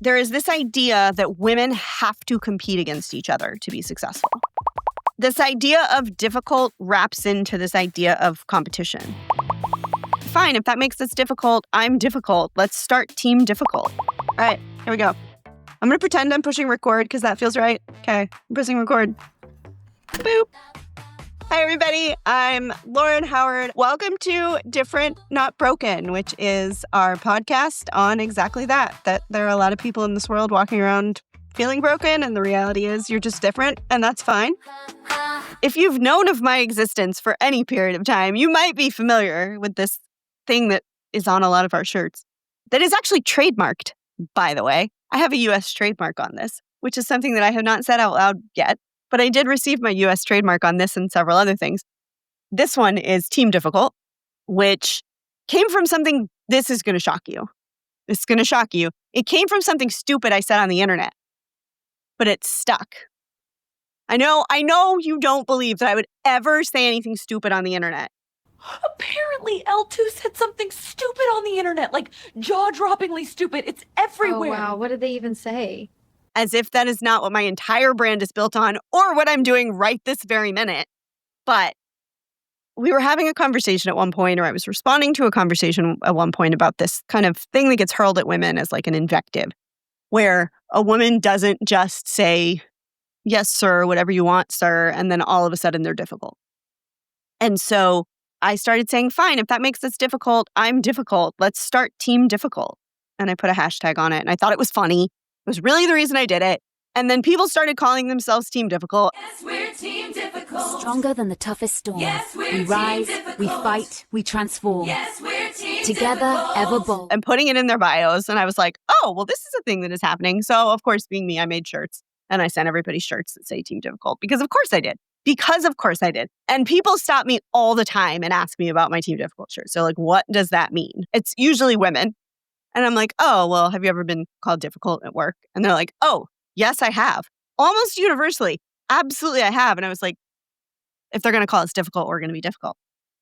There is this idea that women have to compete against each other to be successful. This idea of difficult wraps into this idea of competition. Fine, if that makes this difficult, I'm difficult. Let's start team difficult. All right, here we go. I'm going to pretend I'm pushing record because that feels right. Okay, I'm pressing record. Boop. Hi, everybody. I'm Lauren Howard. Welcome to Different, Not Broken, which is our podcast on exactly that there are a lot of people in this world walking around feeling broken, and the reality is you're just different, and that's fine. If you've known of my existence for any period of time, you might be familiar with this thing that is on a lot of our shirts that is actually trademarked, by the way. I have a U.S. trademark on this, which is something that I have not said out loud yet. But I did receive my U.S. trademark on this and several other things. This one is Team Difficult, which came from something, this is going to shock you. This is going to shock you. It came from something stupid I said on the internet, but it stuck. I know you don't believe that I would ever say anything stupid on the internet. Apparently, L2 said something stupid on the internet, like jaw-droppingly stupid. It's everywhere. Oh, wow. What did they even say? As if that is not what my entire brand is built on or what I'm doing right this very minute. But we were having a conversation at one point, or I was responding to a conversation at one point about this kind of thing that gets hurled at women as like an invective, where a woman doesn't just say, yes, sir, whatever you want, sir, and then all of a sudden they're difficult. And so I started saying, fine, if that makes this difficult, I'm difficult. Let's start team difficult. And I put a hashtag on it, and I thought it was funny. It was really the reason I did it. And then people started calling themselves Team Difficult. Yes, we're Team Difficult. Stronger than the toughest storm. Yes, we're we rise, Team Difficult. we fight, we transform. Yes, we're Team Together, Difficult. ever bold. And putting it in their bios. And I was like, oh, well, this is a thing that is happening. So, of course, being me, I made shirts. And I sent everybody shirts that say Team Difficult. Because of course I did. And people stop me all the time and ask me about my Team Difficult shirts. So like, what does that mean? It's usually women. And I'm like, oh, well, have you ever been called difficult at work? And they're like, oh, yes, I have. Almost universally. Absolutely, I have. And I was like, if they're going to call us difficult, we're going to be difficult.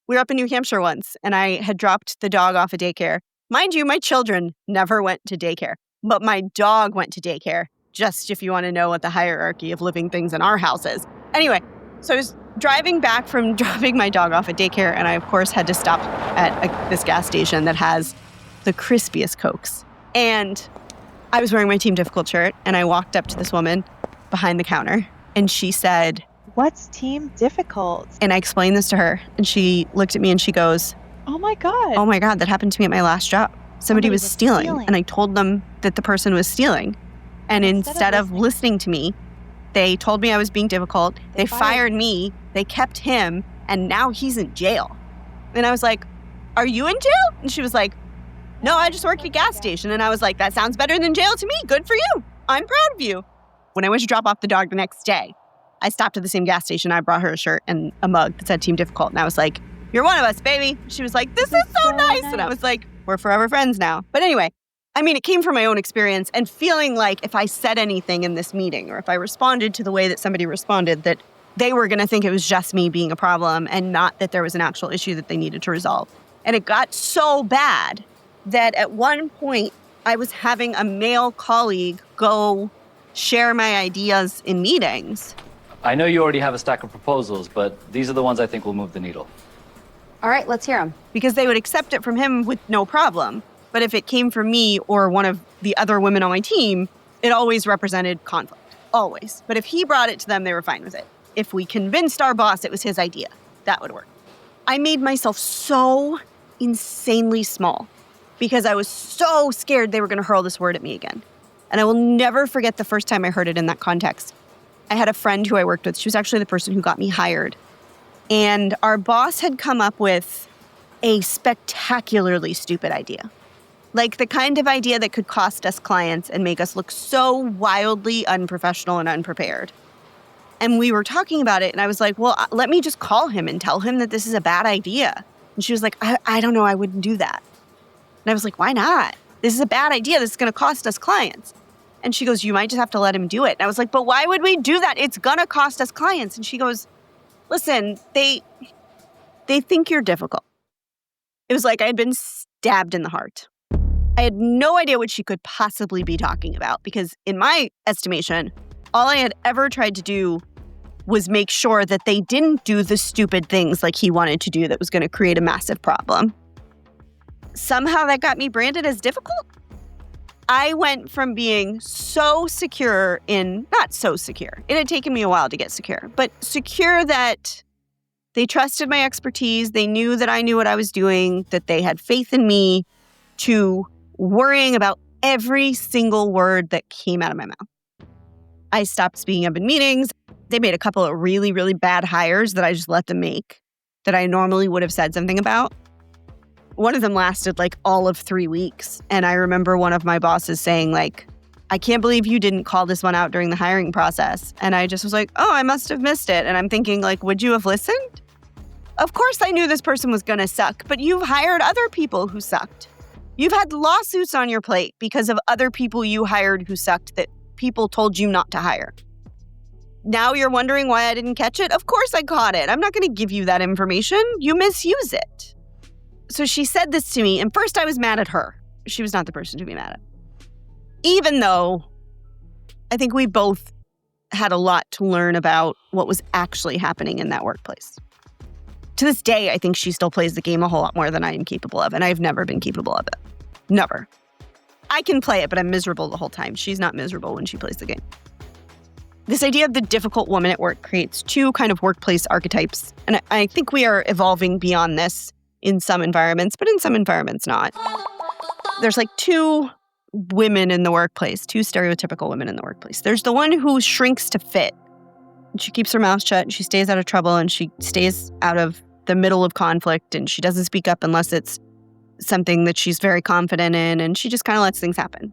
We were up in New Hampshire once, and I had dropped the dog off at daycare. Mind you, my children never went to daycare, but my dog went to daycare, just if you want to know what the hierarchy of living things in our house is. Anyway, so I was driving back from dropping my dog off at daycare, and I, of course, had to stop at this gas station that has the crispiest Cokes. And I was wearing my Team Difficult shirt, and I walked up to this woman behind the counter, and she said, "What's Team Difficult?" And I explained this to her, and she looked at me and she goes, Oh my God, that happened to me at my last job. Somebody was stealing. And I told them that the person was stealing. And instead of listening to me, they told me I was being difficult. They fired me. They kept him, and now he's in jail. And I was like, are you in jail? And she was like, no, I just work at a gas station. And I was like, that sounds better than jail to me. Good for you. I'm proud of you. When I went to drop off the dog the next day, I stopped at the same gas station. I brought her a shirt and a mug that said Team Difficult. And I was like, you're one of us, baby. She was like, this is so nice. And I was like, we're forever friends now. But anyway, I mean, it came from my own experience and feeling like if I said anything in this meeting or if I responded to the way that somebody responded, that they were going to think it was just me being a problem and not that there was an actual issue that they needed to resolve. And it got so bad that at one point I was having a male colleague go share my ideas in meetings. I know you already have a stack of proposals, but these are the ones I think will move the needle. All right, let's hear them. Because they would accept it from him with no problem. But if it came from me or one of the other women on my team, it always represented conflict. Always. But if he brought it to them, they were fine with it. If we convinced our boss it was his idea, that would work. I made myself so insanely small because I was so scared they were going to hurl this word at me again. And I will never forget the first time I heard it in that context. I had a friend who I worked with. She was actually the person who got me hired. And our boss had come up with a spectacularly stupid idea. Like the kind of idea that could cost us clients and make us look so wildly unprofessional and unprepared. And we were talking about it, and I was like, well, let me just call him and tell him that this is a bad idea. And she was like, I don't know, I wouldn't do that. And I was like, why not? This is a bad idea. This is going to cost us clients. And she goes, you might just have to let him do it. And I was like, but why would we do that? It's going to cost us clients. And she goes, listen, they think you're difficult. It was like I had been stabbed in the heart. I had no idea what she could possibly be talking about because in my estimation, all I had ever tried to do was make sure that they didn't do the stupid things like he wanted to do that was going to create a massive problem. Somehow that got me branded as difficult. I went from being so secure in, not so secure, it had taken me a while to get secure, but secure that they trusted my expertise, they knew that I knew what I was doing, that they had faith in me, to worrying about every single word that came out of my mouth. I stopped speaking up in meetings. They made a couple of really, really bad hires that I just let them make that I normally would have said something about. One of them lasted like all of 3 weeks. And I remember one of my bosses saying like, I can't believe you didn't call this one out during the hiring process. And I just was like, oh, I must have missed it. And I'm thinking like, would you have listened? Of course I knew this person was going to suck, but you've hired other people who sucked. You've had lawsuits on your plate because of other people you hired who sucked that people told you not to hire. Now you're wondering why I didn't catch it? Of course I caught it. I'm not going to give you that information. You misuse it. So she said this to me, and first I was mad at her. She was not the person to be mad at. Even though I think we both had a lot to learn about what was actually happening in that workplace. To this day, I think she still plays the game a whole lot more than I am capable of, and I've never been capable of it. Never. I can play it, but I'm miserable the whole time. She's not miserable when she plays the game. This idea of the difficult woman at work creates two kind of workplace archetypes, and I think we are evolving beyond this in some environments, but in some environments not. There's like two women in the workplace, two stereotypical women in the workplace. There's the one who shrinks to fit. She keeps her mouth shut, and she stays out of trouble, and she stays out of the middle of conflict, and she doesn't speak up unless it's something that she's very confident in, and she just kind of lets things happen.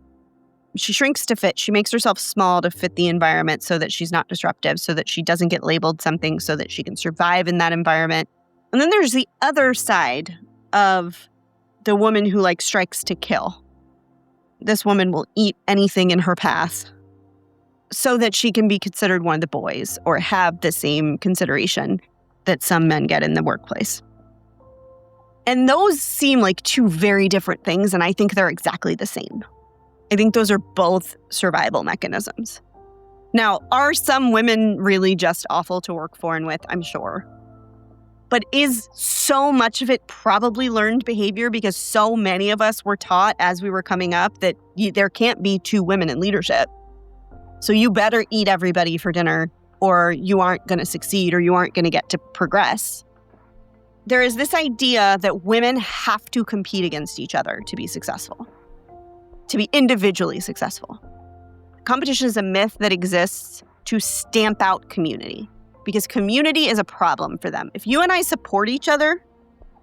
She shrinks to fit. She makes herself small to fit the environment so that she's not disruptive, so that she doesn't get labeled something, so that she can survive in that environment. And then there's the other side of the woman who like strikes to kill. This woman will eat anything in her path so that she can be considered one of the boys or have the same consideration that some men get in the workplace. And those seem like two very different things, and I think they're exactly the same. I think those are both survival mechanisms. Now, are some women really just awful to work for and with? I'm sure. But is so much of it probably learned behavior because so many of us were taught as we were coming up that there can't be two women in leadership. So you better eat everybody for dinner or you aren't going to succeed or you aren't going to get to progress. There is this idea that women have to compete against each other to be successful, to be individually successful. Competition is a myth that exists to stamp out community because community is a problem for them. If you and I support each other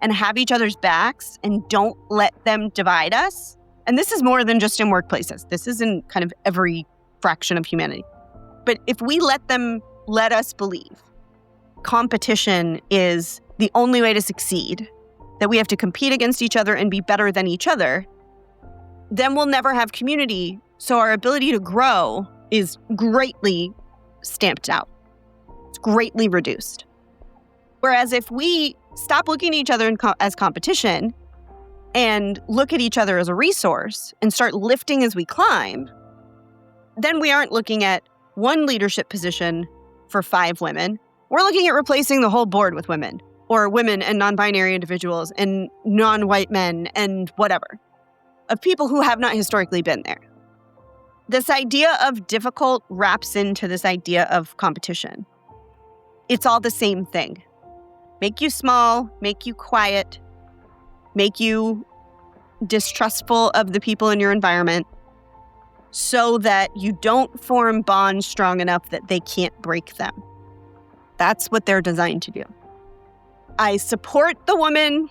and have each other's backs and don't let them divide us, and this is more than just in workplaces, this is in kind of every fraction of humanity. But if we let them let us believe competition is the only way to succeed, that we have to compete against each other and be better than each other, then we'll never have community. So our ability to grow is greatly stamped out. It's greatly reduced. Whereas if we stop looking at each other as competition and look at each other as a resource and start lifting as we climb, then we aren't looking at one leadership position for 5 women. We're looking at replacing the whole board with women, or women and non-binary individuals and non-white men and whatever, of people who have not historically been there. This idea of difficult wraps into this idea of competition. It's all the same thing. Make you small, make you quiet, make you distrustful of the people in your environment so that you don't form bonds strong enough that they can't break them. That's what they're designed to do. I support the woman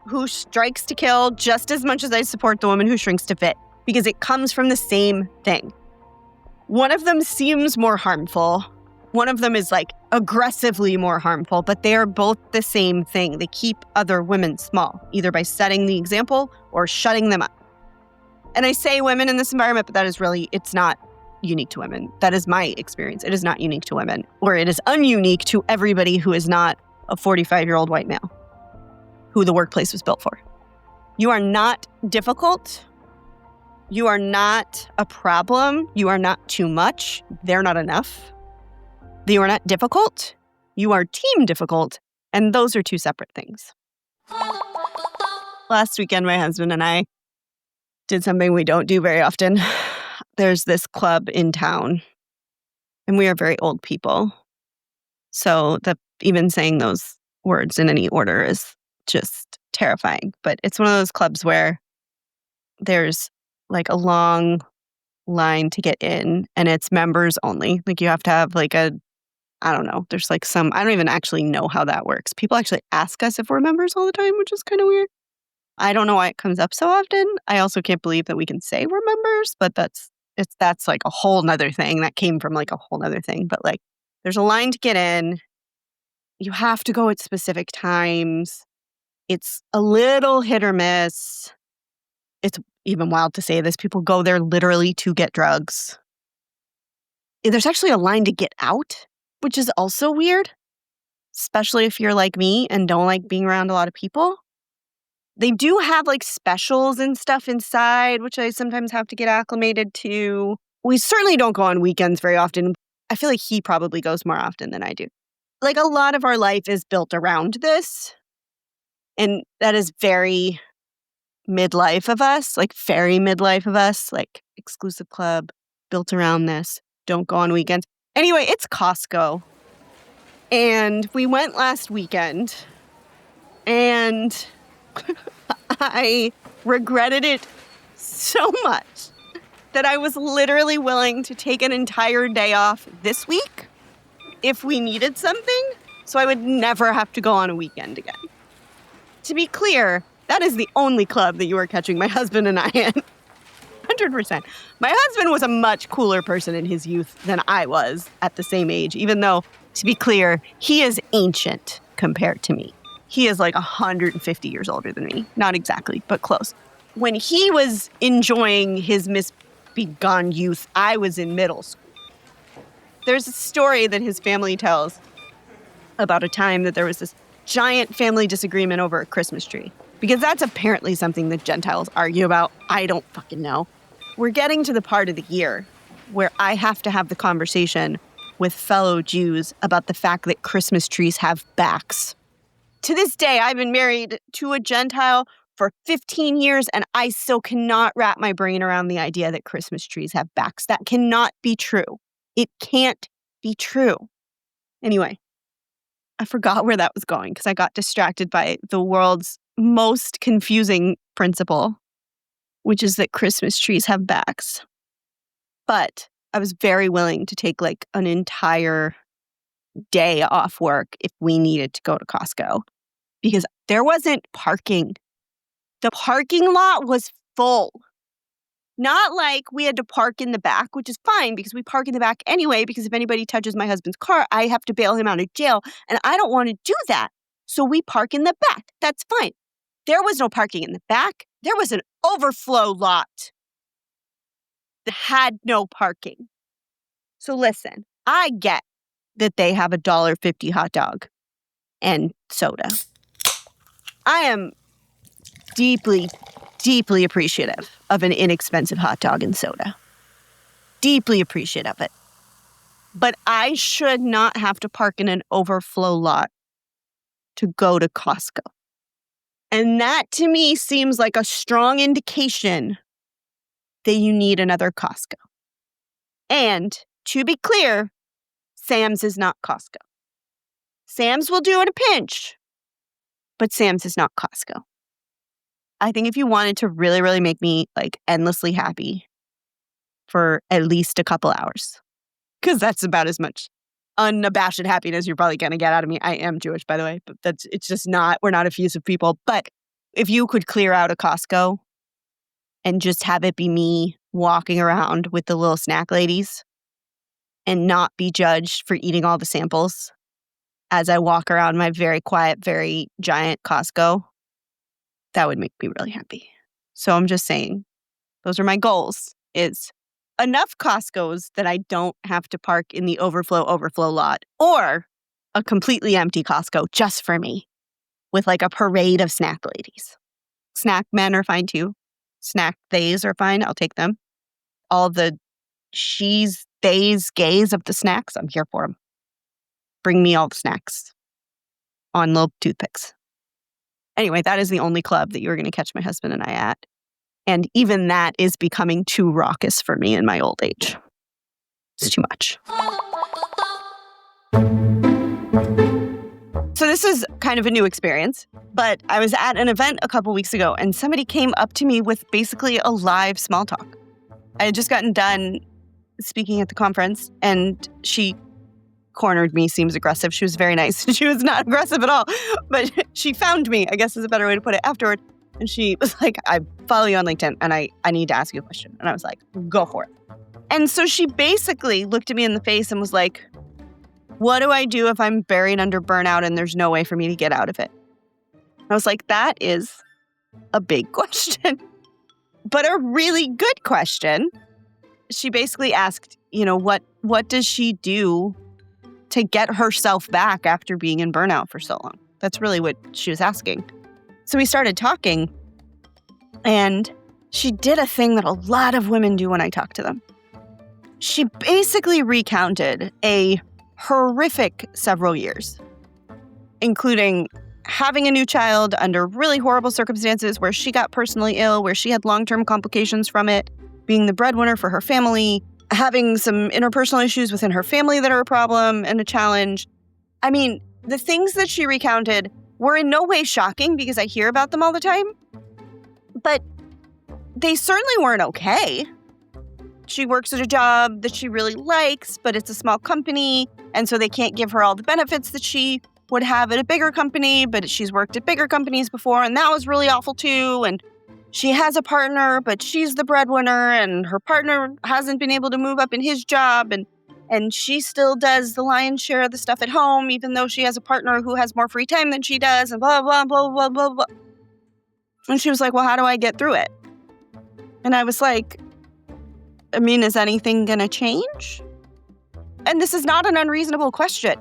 who strikes to kill just as much as I support the woman who shrinks to fit because it comes from the same thing. One of them seems more harmful. One of them is like aggressively more harmful, but they are both the same thing. They keep other women small, either by setting the example or shutting them up. And I say women in this environment, but that is really, it's not unique to women. That is my experience. It is not unique to women, or it is ununique to everybody who is not a 45-year-old white male who the workplace was built for. You are not difficult You are not a problem. You are not too much. They're not enough. You are not difficult. You are team difficult. And those are two separate things. Last weekend, my husband and I did something we don't do very often. There's this club in town, and we are very old people. So even saying those words in any order is just terrifying. But it's one of those clubs where there's like a long line to get in, and it's members only. Like you have to have like I don't know. There's like I don't even actually know how that works. People actually ask us if we're members all the time, which is kind of weird. I don't know why it comes up so often. I also can't believe that we can say we're members, but that's like a whole nother thing. That came from like a whole nother thing. But like there's a line to get in. You have to go at specific times. It's a little hit or miss. It's even wild to say this. People go there literally to get drugs. There's actually a line to get out, which is also weird, especially if you're like me and don't like being around a lot of people. They do have like specials and stuff inside, which I sometimes have to get acclimated to. We certainly don't go on weekends very often. I feel like he probably goes more often than I do. Like a lot of our life is built around this. And that is very midlife of us, like very midlife of us, like exclusive club built around this. Don't go on weekends. Anyway, it's Costco. And we went last weekend. And I regretted it so much that I was literally willing to take an entire day off this week if we needed something, so I would never have to go on a weekend again. To be clear, that is the only club that you are catching my husband and I in. 100%. My husband was a much cooler person in his youth than I was at the same age, even though, to be clear, he is ancient compared to me. He is like 150 years older than me. Not exactly, but close. When he was enjoying his misbegun youth, I was in middle school. There's a story that his family tells about a time that there was this giant family disagreement over a Christmas tree. Because that's apparently something that Gentiles argue about. I don't fucking know. We're getting to the part of the year where I have to have the conversation with fellow Jews about the fact that Christmas trees have backs. To this day, I've been married to a Gentile for 15 years, and I still cannot wrap my brain around the idea that Christmas trees have backs. That cannot be true. It can't be true. Anyway, I forgot where that was going because I got distracted by the world's most confusing principle, which is that Christmas trees have backs. But I was very willing to take like an entire day off work if we needed to go to Costco because there wasn't parking. The parking lot was full. Not like we had to park in the back, which is fine because we park in the back anyway, because if anybody touches my husband's car, I have to bail him out of jail, and I don't want to do that. So we park in the back. That's fine. There was no parking in the back. There was an overflow lot that had no parking. So listen, I get that they have a $1.50 hot dog and soda. I am deeply, deeply appreciative of an inexpensive hot dog and soda. Deeply appreciative of it. But I should not have to park in an overflow lot to go to Costco. And that to me seems like a strong indication that you need another Costco. And to be clear, Sam's is not Costco. Sam's will do in a pinch, but Sam's is not Costco. I think if you wanted to really, really make me like endlessly happy for at least a couple hours, because that's about as much unabashed happiness you're probably going to get out of me. I am Jewish, by the way, but it's just not, we're not effusive people. But if you could clear out a Costco and just have it be me walking around with the little snack ladies and not be judged for eating all the samples as I walk around my very quiet, very giant Costco, that would make me really happy. So I'm just saying, those are my goals, is enough Costcos that I don't have to park in the overflow lot, or a completely empty Costco just for me with like a parade of snack ladies. Snack men are fine too. Snack theys are fine. I'll take them. All the she's, theys, gays of the snacks, I'm here for them. Bring me all the snacks on little toothpicks. Anyway, that is the only club that you're going to catch my husband and I at. And even that is becoming too raucous for me in my old age. It's too much. So this is kind of a new experience, but I was at an event a couple weeks ago and somebody came up to me with basically a live small talk. I had just gotten done speaking at the conference and she cornered me, seems aggressive. She was very nice. She was not aggressive at all, but she found me, I guess is a better way to put it, afterward. And she was like, I follow you on LinkedIn and I need to ask you a question. And I was like, go for it. And so she basically looked at me in the face and was like, what do I do if I'm buried under burnout and there's no way for me to get out of it? I was like, that is a big question, but a really good question. She basically asked, what does she do to get herself back after being in burnout for so long? That's really what she was asking. So we started talking, and she did a thing that a lot of women do when I talk to them. She basically recounted a horrific several years, including having a new child under really horrible circumstances where she got personally ill, where she had long-term complications from it, being the breadwinner for her family, having some interpersonal issues within her family that are a problem and a challenge. I mean, the things that she recounted were in no way shocking because I hear about them all the time, but they certainly weren't okay. She works at a job that she really likes, but it's a small company, and so they can't give her all the benefits that she would have at a bigger company, but she's worked at bigger companies before, and that was really awful too, and she has a partner, but she's the breadwinner, and her partner hasn't been able to move up in his job, and she still does the lion's share of the stuff at home, even though she has a partner who has more free time than she does, and blah, blah, blah, blah, blah, blah. And she was like, well, how do I get through it? And I was like, I mean, is anything going to change? And this is not an unreasonable question.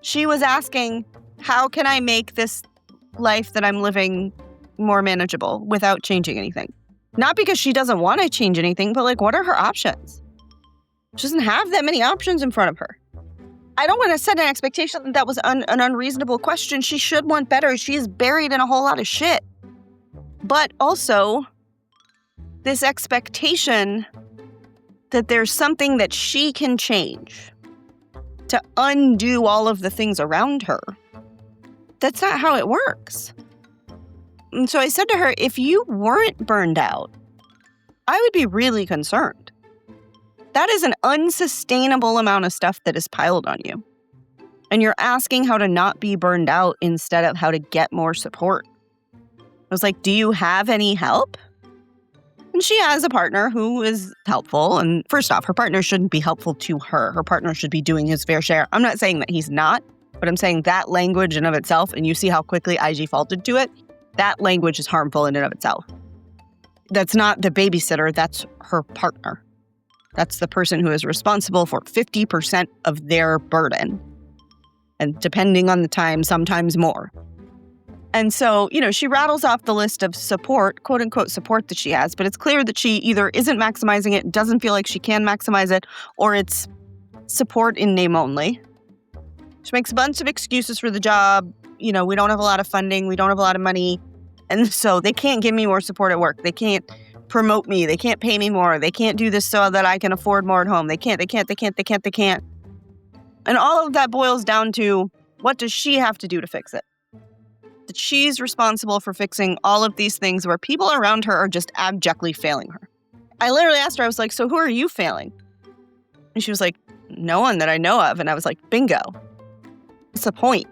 She was asking, how can I make this life that I'm living more manageable without changing anything? Not because she doesn't want to change anything, but like, what are her options? She doesn't have that many options in front of her. I don't want to set an expectation that was an unreasonable question. She should want better. She is buried in a whole lot of shit. But also, this expectation that there's something that she can change to undo all of the things around her. That's not how it works. And so I said to her, if you weren't burned out, I would be really concerned. That is an unsustainable amount of stuff that is piled on you. And you're asking how to not be burned out instead of how to get more support. I was like, do you have any help? And she has a partner who is helpful. And first off, her partner shouldn't be helpful to her. Her partner should be doing his fair share. I'm not saying that he's not, but I'm saying that language in of itself, and you see how quickly I defaulted to it, that language is harmful in and of itself. That's not the babysitter, that's her partner. That's the person who is responsible for 50% of their burden. And depending on the time, sometimes more. And so, she rattles off the list of support, quote unquote support that she has, but it's clear that she either isn't maximizing it, doesn't feel like she can maximize it, or it's support in name only. She makes a bunch of excuses for the job. We don't have a lot of funding. We don't have a lot of money. And so they can't give me more support at work. They can't promote me. They can't pay me more. They can't do this so that I can afford more at home. They can't. And all of that boils down to, what does she have to do to fix it? That she's responsible for fixing all of these things where people around her are just abjectly failing her. I literally asked her, I was like, so who are you failing? And she was like, no one that I know of. And I was like, bingo. What's the point?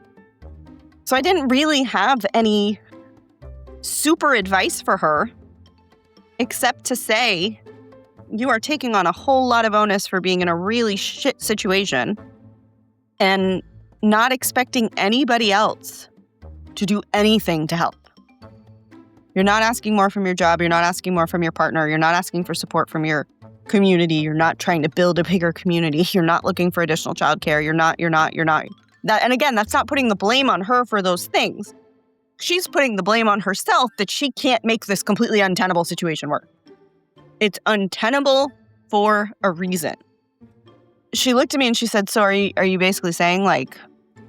So I didn't really have any super advice for her, except to say, you are taking on a whole lot of onus for being in a really shit situation and not expecting anybody else to do anything to help. You're not asking more from your job. You're not asking more from your partner. You're not asking for support from your community. You're not trying to build a bigger community. You're not looking for additional childcare. You're not. That, and again, that's not putting the blame on her for those things. she's putting the blame on herself that she can't make this completely untenable situation work. It's untenable for a reason. She looked at me and she said, so are you basically saying like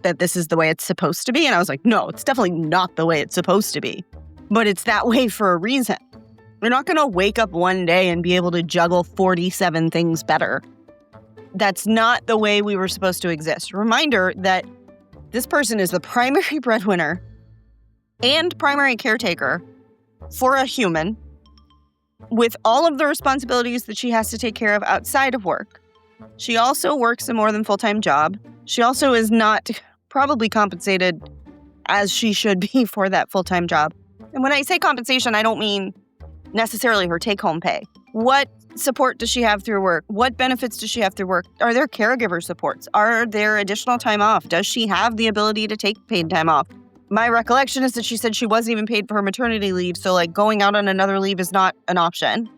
that this is the way it's supposed to be? And I was like, no, it's definitely not the way it's supposed to be. But it's that way for a reason. You're not going to wake up one day and be able to juggle 47 things better. That's not the way we were supposed to exist. Reminder that this person is the primary breadwinner and primary caretaker for a human with all of the responsibilities that she has to take care of outside of work. She also works a more than full-time job. She also is not probably compensated as she should be for that full-time job. And when I say compensation, I don't mean necessarily her take-home pay. What support does she have through work? What benefits does she have through work? Are there caregiver supports? Are there additional time off? Does she have the ability to take paid time off? My recollection is that she said she wasn't even paid for her maternity leave, so like going out on another leave is not an option.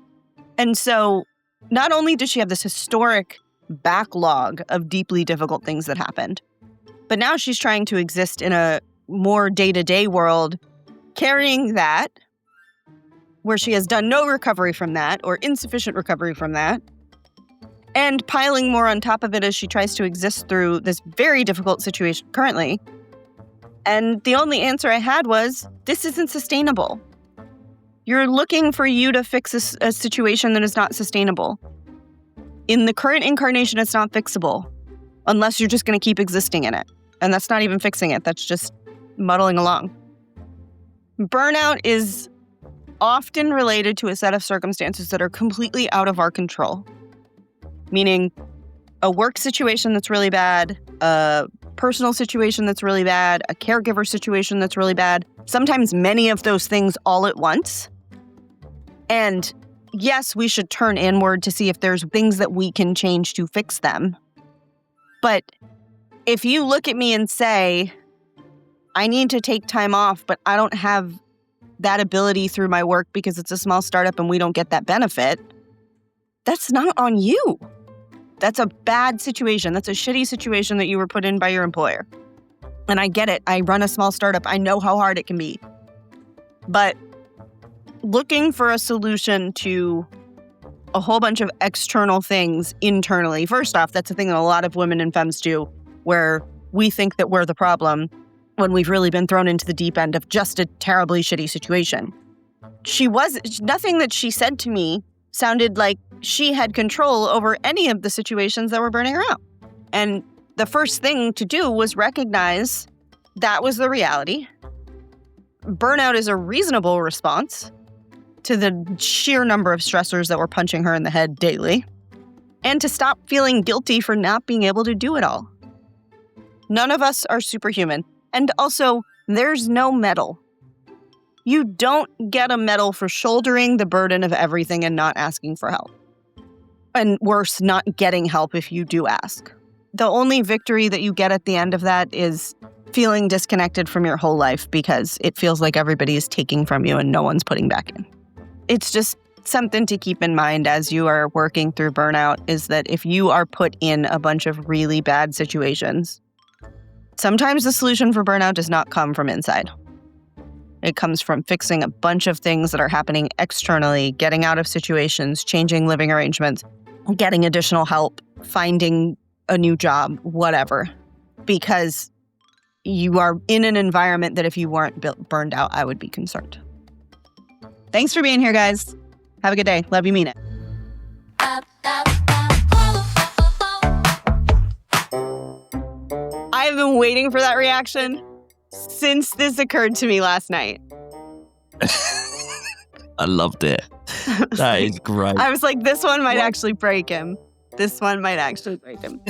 And so not only does she have this historic backlog of deeply difficult things that happened, but now she's trying to exist in a more day-to-day world, carrying that, where she has done no recovery from that or insufficient recovery from that, and piling more on top of it as she tries to exist through this very difficult situation currently. And the only answer I had was, this isn't sustainable. You're looking for you to fix a situation that is not sustainable. In the current incarnation, it's not fixable unless you're just going to keep existing in it. And that's not even fixing it. That's just muddling along. Burnout is often related to a set of circumstances that are completely out of our control. Meaning a work situation that's really bad, a personal situation that's really bad, a caregiver situation that's really bad, sometimes many of those things all at once. And yes, we should turn inward to see if there's things that we can change to fix them. But if you look at me and say, I need to take time off, but I don't have that ability through my work because it's a small startup and we don't get that benefit, that's not on you. That's a bad situation. That's a shitty situation that you were put in by your employer. And I get it. I run a small startup. I know how hard it can be. But looking for a solution to a whole bunch of external things internally, first off, that's a thing that a lot of women and femmes do, where we think that we're the problem when we've really been thrown into the deep end of just a terribly shitty situation. Nothing that she said to me sounded like she had control over any of the situations that were burning her out. And the first thing to do was recognize that was the reality. Burnout is a reasonable response to the sheer number of stressors that were punching her in the head daily, and to stop feeling guilty for not being able to do it all. None of us are superhuman. And also, there's no medal. You don't get a medal for shouldering the burden of everything and not asking for help. And worse, not getting help if you do ask. The only victory that you get at the end of that is feeling disconnected from your whole life because it feels like everybody is taking from you and no one's putting back in. It's just something to keep in mind as you are working through burnout, is that if you are put in a bunch of really bad situations, sometimes the solution for burnout does not come from inside. It comes from fixing a bunch of things that are happening externally, getting out of situations, changing living arrangements, getting additional help, finding a new job, whatever. Because you are in an environment that if you weren't burned out, I would be concerned. Thanks for being here, guys. Have a good day. Love you, mean it. I've been waiting for that reaction since this occurred to me last night. I loved it. That is great. I was like, this one might actually break him. This one might actually break him.